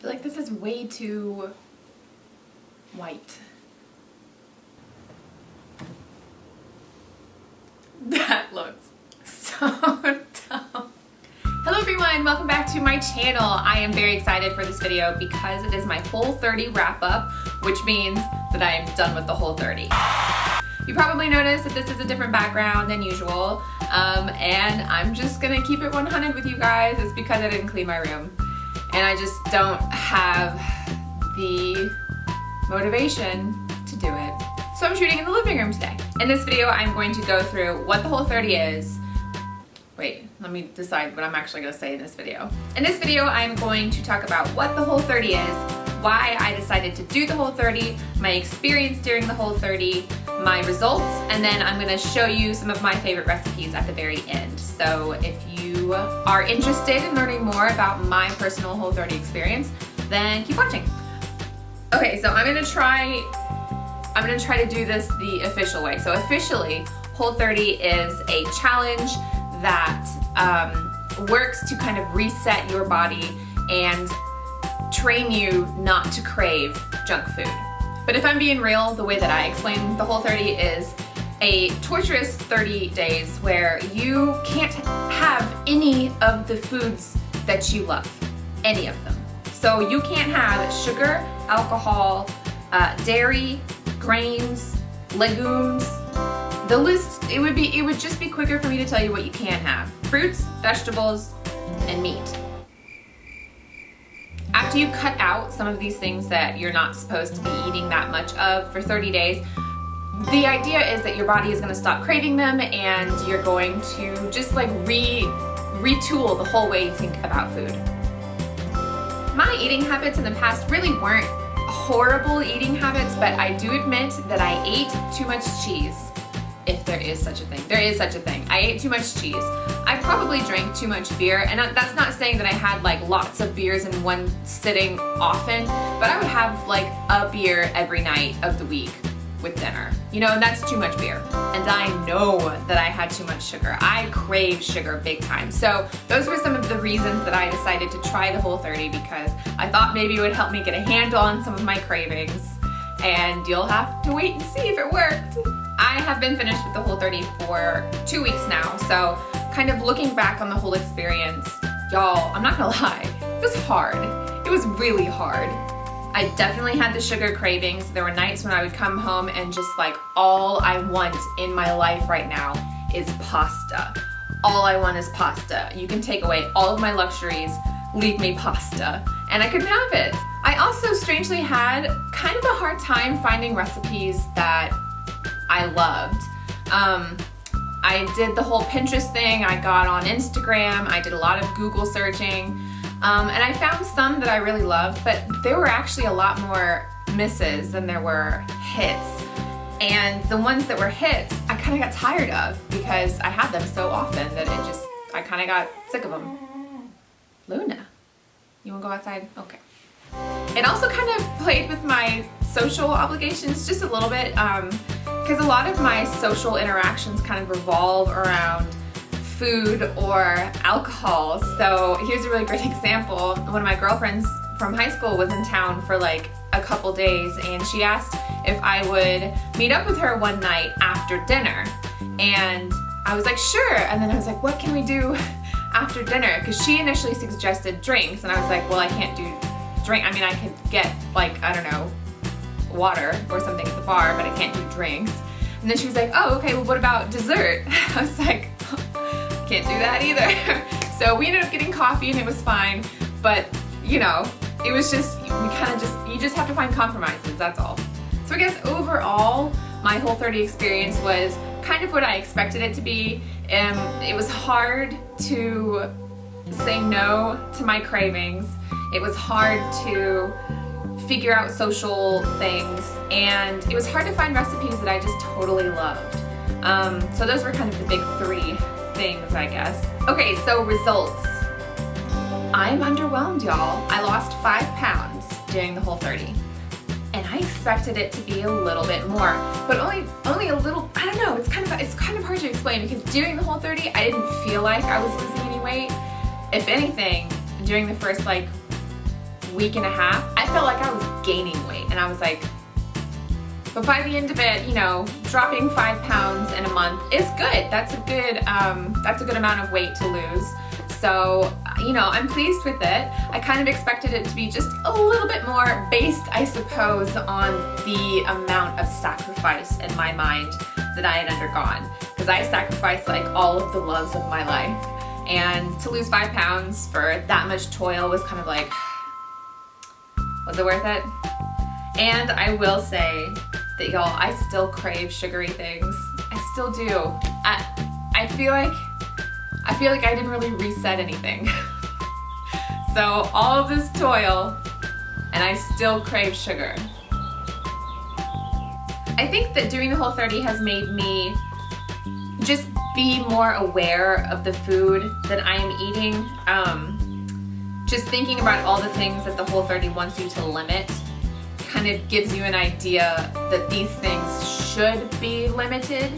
I feel like this is way too white. That looks so dumb. Hello everyone, welcome back to my channel. I am very excited for this video because it is my Whole30 wrap-up, which means that I am done with the Whole30. You probably noticed that this is a different background than usual, and I'm just gonna keep it 100 with you guys. It's because I didn't clean my room, and I just don't have the motivation to do it. So I'm shooting in the living room today. In this video, I'm going to go through what the Whole30 is. Wait, let me decide what I'm actually gonna say in this video. In this video, I'm going to talk about what the Whole30 is, why I decided to do the Whole30, my experience during the Whole30, my results, and then I'm gonna show you some of my favorite recipes at the very end. So if you are interested in learning more about my personal Whole30 experience, then keep watching. Okay, so I'm gonna try to do this the official way. So officially, Whole30 is a challenge that works to kind of reset your body and train you not to crave junk food. But if I'm being real, the way that I explain the Whole30 is a torturous 30 days where you can't have any of the foods that you love, any of them. So you can't have sugar, alcohol, dairy, grains, legumes. The list, it would just be quicker for me to tell you what you can't have. Fruits, vegetables, and meat. After you cut out some of these things that you're not supposed to be eating that much of for 30 days, the idea is that your body is going to stop craving them and you're going to just like retool the whole way you think about food. My eating habits in the past really weren't horrible eating habits, but I do admit that I ate too much cheese. If there is such a thing. There is such a thing. I ate too much cheese. I probably drank too much beer, and that's not saying that I had like lots of beers in one sitting often, but I would have like a beer every night of the week with dinner. You know, and that's too much beer. And I know that I had too much sugar. I crave sugar big time. So those were some of the reasons that I decided to try the Whole30, because I thought maybe it would help me get a handle on some of my cravings, and you'll have to wait and see if it worked. I have been finished with the Whole30 for 2 weeks now, so kind of looking back on the whole experience, y'all, I'm not gonna lie, it was hard. It was really hard. I definitely had the sugar cravings. There were nights when I would come home and just like, all I want in my life right now is pasta. All I want is pasta. You can take away all of my luxuries, leave me pasta, and I couldn't have it. I also strangely had kind of a hard time finding recipes that I loved. I did the whole Pinterest thing, I got on Instagram, I did a lot of Google searching, and I found some that I really loved, but there were actually a lot more misses than there were hits. And the ones that were hits, I kind of got tired of because I had them so often that I kind of got sick of them. Luna, you wanna go outside? Okay. It also kind of played with my social obligations just a little bit, because a lot of my social interactions kind of revolve around food or alcohol. So here's a really great example. One of my girlfriends from high school was in town for like a couple days, and she asked if I would meet up with her one night after dinner. And I was like, sure. And then I was like, what can we do after dinner? Because she initially suggested drinks, and I was like, well, I can't do drink. I mean, I could get like, I don't know, water or something at the bar, but I can't do drinks. And then she was like, oh, okay, well, what about dessert? I was like, can't do that either. So we ended up getting coffee and it was fine, but you know, it was just, you just have to find compromises, that's all. So I guess overall, my Whole30 experience was kind of what I expected it to be. It was hard to say no to my cravings. It was hard to figure out social things, and it was hard to find recipes that I just totally loved. So those were kind of the big three things, I guess. Okay, so results. I'm underwhelmed, y'all. I lost 5 pounds during the Whole30, and I expected it to be a little bit more, but only a little. I don't know. It's kind of hard to explain, because during the Whole30, I didn't feel like I was losing any weight. If anything, during the first like week and a half, I felt like I was gaining weight, and I was like, but by the end of it, you know, dropping 5 pounds in a month is good. That's a good amount of weight to lose. So, you know, I'm pleased with it. I kind of expected it to be just a little bit more based, I suppose, on the amount of sacrifice in my mind that I had undergone. Because I sacrificed like all of the loves of my life. And to lose 5 pounds for that much toil was kind of like, was it worth it? And I will say that, y'all, I still crave sugary things. I still do. I feel like I didn't really reset anything. So all of this toil, and I still crave sugar. I think that doing the Whole30 has made me just be more aware of the food that I am eating. Just thinking about all the things that the Whole30 wants you to limit kind of gives you an idea that these things should be limited.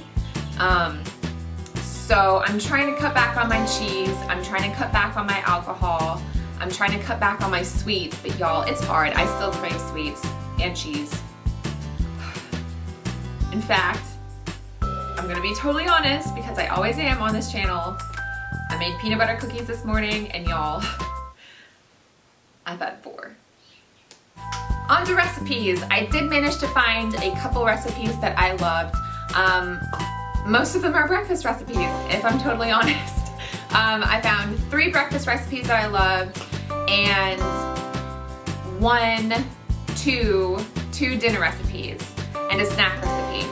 So I'm trying to cut back on my cheese. I'm trying to cut back on my alcohol. I'm trying to cut back on my sweets, but y'all, it's hard. I still crave sweets and cheese. In fact, I'm gonna be totally honest, because I always am on this channel. I made peanut butter cookies this morning, and y'all, I've had 4. On to recipes. I did manage to find a couple recipes that I loved. Most of them are breakfast recipes, if I'm totally honest. I found 3 breakfast recipes that I loved, and 2 dinner recipes, and a snack recipe.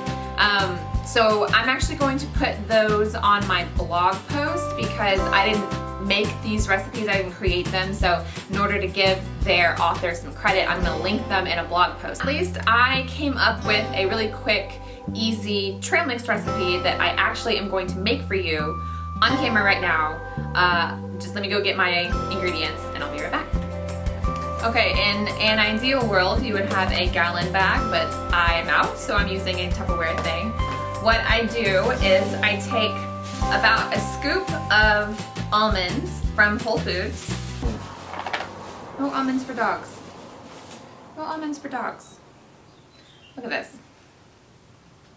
So I'm actually going to put those on my blog post because I didn't make these recipes, I didn't create them. So in order to give their author some credit, I'm gonna link them in a blog post. At least I came up with a really quick, easy trail mix recipe that I actually am going to make for you on camera right now. Just let me go get my ingredients and I'll be right back. Okay, in an ideal world, you would have a gallon bag, but I'm out, so I'm using a Tupperware thing. What I do is I take about a scoop of almonds from Whole Foods. No almonds for dogs. No almonds for dogs. Look at this.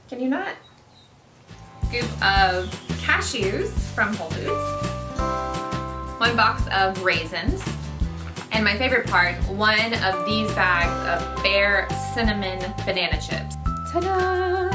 Can you not? Scoop of cashews from Whole Foods. 1 box of raisins. And my favorite part, 1 of these bags of Bare Cinnamon banana chips. Ta-da!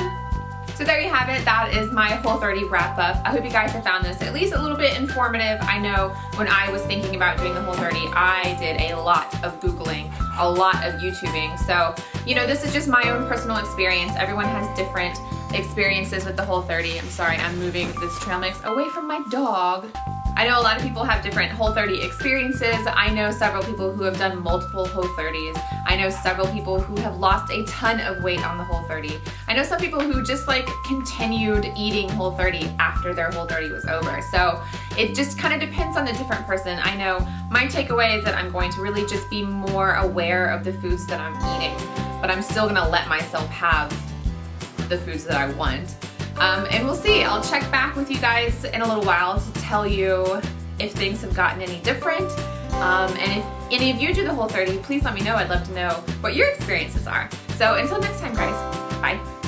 So there you have it. That is my Whole30 wrap up. I hope you guys have found this at least a little bit informative. I know when I was thinking about doing the Whole30, I did a lot of Googling, a lot of YouTubing. So, you know, this is just my own personal experience. Everyone has different experiences with the Whole30. I'm sorry, I'm moving this trail mix away from my dog. I know a lot of people have different Whole30 experiences. I know several people who have done multiple Whole30s. I know several people who have lost a ton of weight on the Whole30. I know some people who just like continued eating Whole30 after their Whole30 was over. So it just kind of depends on the different person. I know my takeaway is that I'm going to really just be more aware of the foods that I'm eating, but I'm still gonna let myself have the foods that I want. And we'll see. I'll check back with you guys in a little while to tell you if things have gotten any different. And if any of you do the Whole30, please let me know. I'd love to know what your experiences are. So until next time, guys, bye.